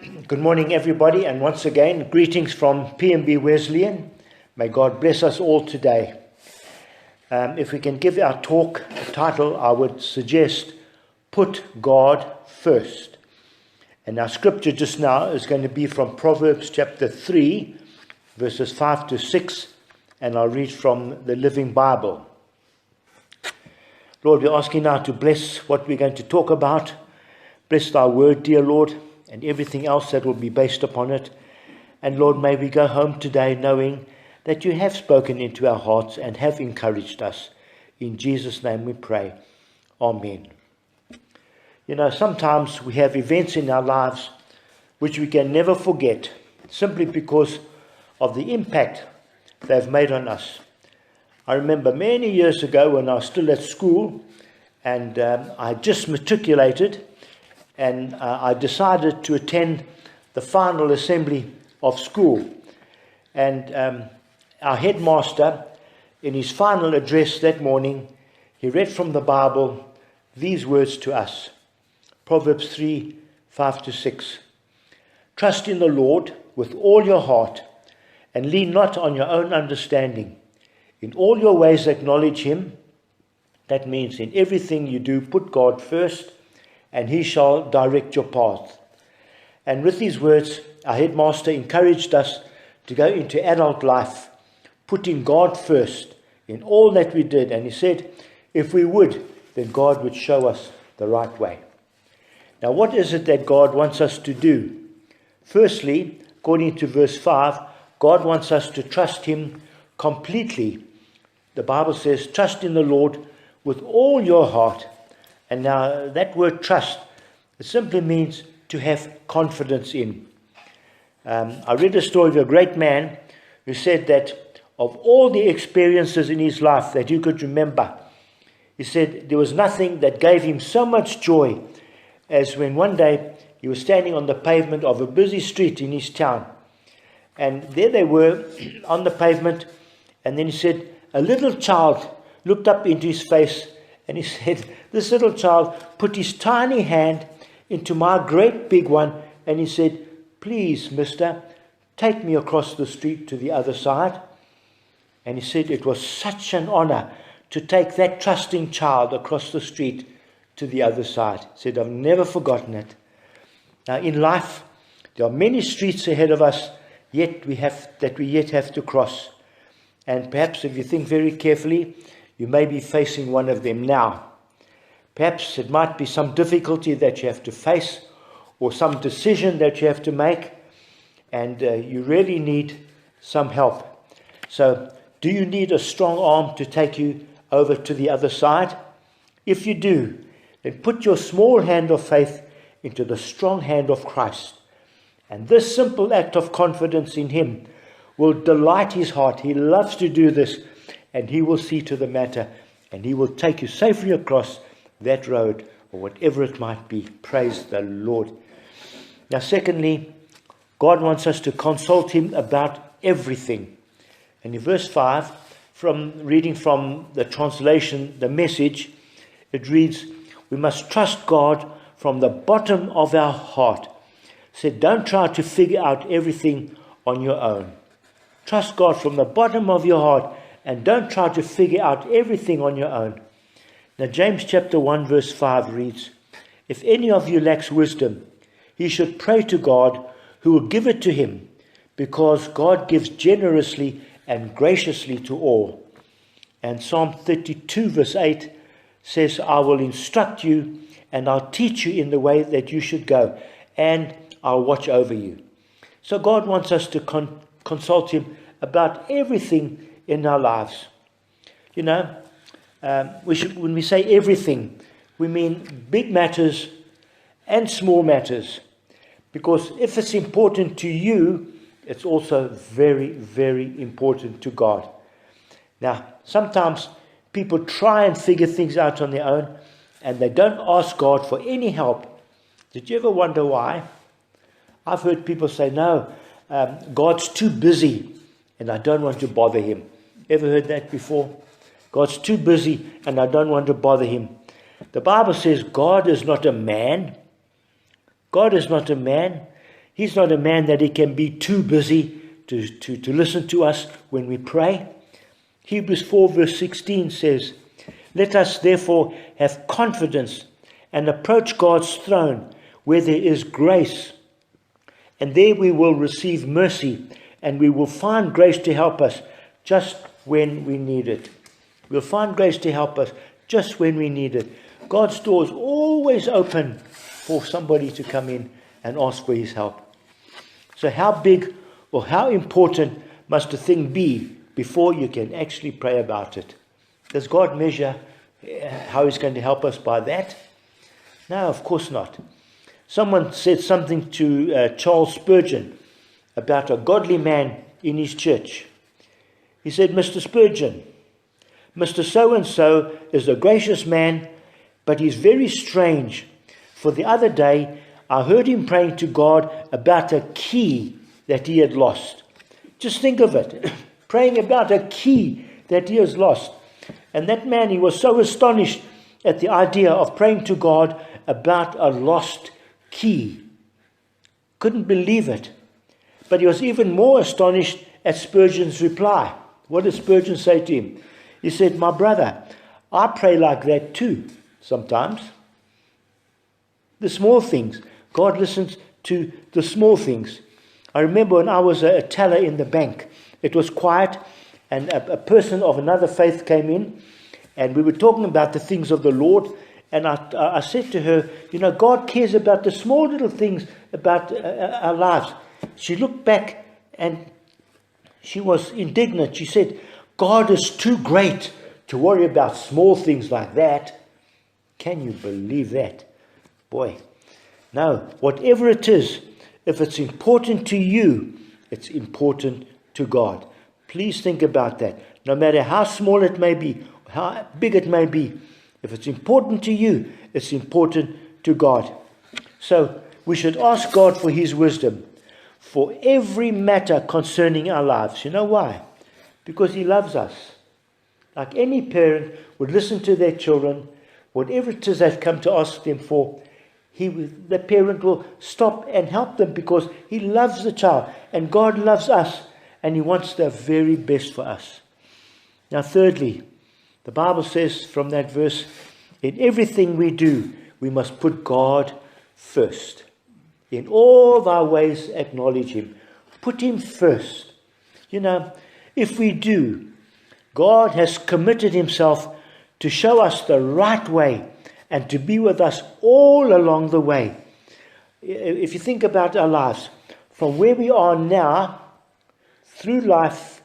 Good morning, everybody, and once again, greetings from PMB Wesleyan. May God bless us all today. If we can give our talk a title, I would suggest, Put God First. And our scripture just now is going to be from Proverbs chapter 3, verses 5 to 6, and I'll read from the Living Bible. Lord, we're asking now to bless what we're going to talk about. Bless thy word, dear Lord, and everything else that will be based upon it. And Lord, may we go home today knowing that you have spoken into our hearts and have encouraged us. In Jesus' name we pray. Amen. You know, sometimes we have events in our lives which we can never forget, simply because of the impact they've made on us. I remember many years ago when I was still at school, and I just matriculated, and I decided to attend the final assembly of school. And our headmaster, in his final address that morning, he read from the Bible these words to us. Proverbs 3, 5 to 6. Trust in the Lord with all your heart, and lean not on your own understanding. In all your ways acknowledge him. That means in everything you do, put God first, and he shall direct your path. And with these words, our headmaster encouraged us to go into adult life, putting God first in all that we did. And he said, if we would, then God would show us the right way. Now, what is it that God wants us to do? Firstly, according to verse 5, God wants us to trust him completely. The Bible says, trust in the Lord with all your heart. And now that word trust, it simply means to have confidence in. I read a story of a great man who said that of all the experiences in his life that you could remember, he said there was nothing that gave him so much joy as when one day he was standing on the pavement of a busy street in his town. And there they were on the pavement, and then he said a little child looked up into his face, and he said, this little child put his tiny hand into my great big one, and he said, please, mister, take me across the street to the other side. And he said it was such an honor to take that trusting child across the street to the other side. He said, I've never forgotten it. Now, in life, there are many streets ahead of us that we yet have to cross. And perhaps if you think very carefully, you may be facing one of them now. Perhaps it might be some difficulty that you have to face, or some decision that you have to make, and you really need some help. So, do you need a strong arm to take you over to the other side? If you do, then put your small hand of faith into the strong hand of Christ. And this simple act of confidence in him will delight his heart. He loves to do this, and he will see to the matter, and he will take you safely across that road, or whatever it might be. Praise the Lord. Now, secondly, God wants us to consult him about everything. And in verse 5, reading from the translation, the Message, it reads, we must trust God from the bottom of our heart. It said, don't try to figure out everything on your own. Trust God from the bottom of your heart, and don't try to figure out everything on your own. Now, James chapter 1 verse 5 reads, if any of you lacks wisdom, he should pray to God, who will give it to him, because God gives generously and graciously to all. And Psalm 32 verse 8 says, I will instruct you, and I'll teach you in the way that you should go, and I'll watch over you. So God wants us to consult him about everything in our lives. You know, when we say everything, we mean big matters and small matters. Because if it's important to you, it's also very, very important to God. Now, sometimes people try and figure things out on their own, and they don't ask God for any help. Did you ever wonder why? I've heard people say, no, God's too busy, and I don't want to bother him. Ever heard that before? God's too busy, and I don't want to bother him. The Bible says God is not a man. God is not a man. He's not a man that he can be too busy to listen to us when we pray. Hebrews 4 verse 16 says, "Let us therefore have confidence and approach God's throne where there is grace, and there we will receive mercy, and we will find grace to help us just when we need it." We'll find grace to help us just when we need it. God's door is always open for somebody to come in and ask for his help. So how big or how important must a thing be before you can actually pray about it? Does God measure how he's going to help us by that? No, of course not. Someone said something to Charles Spurgeon about a godly man in his church. He said, "Mr. Spurgeon, Mr. So-and-so is a gracious man, but he's very strange. For the other day, I heard him praying to God about a key that he had lost." Just think of it, praying about a key that he has lost. And that man, he was so astonished at the idea of praying to God about a lost key. Couldn't believe it. But he was even more astonished at Spurgeon's reply. What did Spurgeon say to him? He said, "My brother, I pray like that too, sometimes. The small things. God listens to the small things." I remember when I was a teller in the bank, it was quiet, and a person of another faith came in, and we were talking about the things of the Lord, and I said to her, God cares about the small little things about our lives. She looked back, and she was indignant. She said, "God is too great to worry about small things like that." Can you believe that? Boy. No, whatever it is, if it's important to you, it's important to God. Please think about that. No matter how small it may be, how big it may be, if it's important to you, it's important to God. So we should ask God for his wisdom for every matter concerning our lives. You know why? Because he loves us. Like any parent would listen to their children, whatever it is they've come to ask them for, the parent will stop and help them because he loves the child, and God loves us, and he wants the very best for us. Now thirdly, the Bible says from that verse, in everything we do, we must put God first. In all thy ways acknowledge him. Put him first. If we do, God has committed himself to show us the right way and to be with us all along the way. If you think about our lives, from where we are now, through life,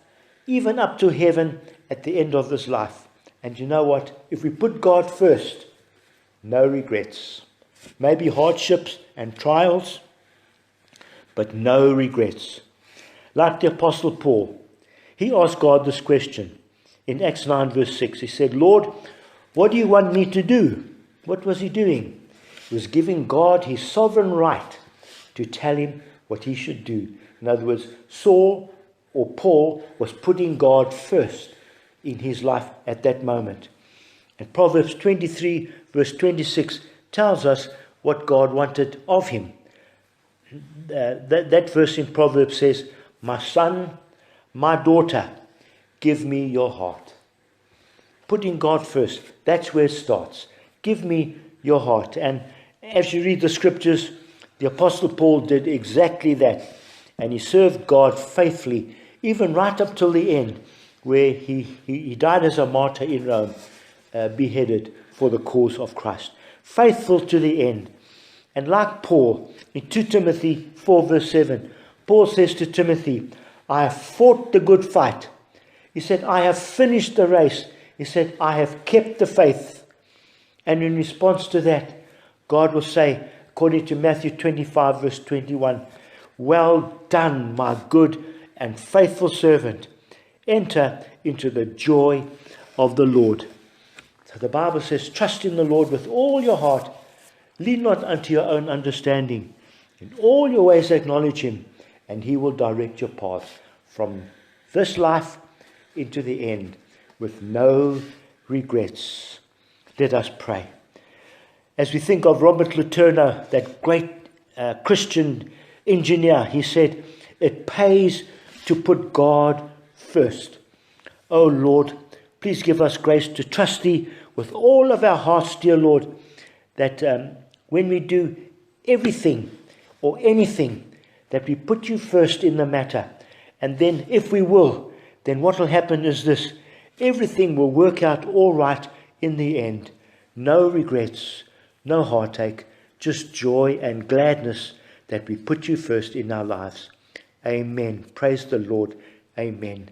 even up to heaven at the end of this life. And you know what? If we put God first, no regrets. Maybe hardships and trials, but no regrets. Like the Apostle Paul, he asked God this question in Acts 9 verse 6. He said, "Lord, what do you want me to do?" What was he doing? He was giving God his sovereign right to tell him what he should do. In other words, Saul or Paul was putting God first in his life at that moment. And Proverbs 23 verse 26 tells us what God wanted of him. That verse in Proverbs says, "My son, my daughter, give me your heart." Putting God first, that's where it starts. Give me your heart. And as you read the scriptures, the Apostle Paul did exactly that. And he served God faithfully, even right up till the end, where he died as a martyr in Rome, beheaded for the cause of Christ. Faithful to the end. And like Paul, in 2 Timothy 4 verse 7, Paul says to Timothy, "I have fought the good fight." He said, "I have finished the race." He said, "I have kept the faith." And in response to that, God will say, according to Matthew 25 verse 21, "Well done, my good and faithful servant. Enter into the joy of the Lord." So the Bible says, trust in the Lord with all your heart. Lean not unto your own understanding. In all your ways acknowledge him, and he will direct your path from this life into the end with no regrets. Let us pray. As we think of Robert Letourneau, that great Christian engineer. He said, it pays to put God first. Oh Lord, please give us grace to trust Thee with all of our hearts, dear Lord, that when we do everything or anything, that we put You first in the matter. And then if we will, then what will happen is this: everything will work out all right in the end. No regrets, no heartache, just joy and gladness that we put You first in our lives. Amen. Praise the Lord. Amen.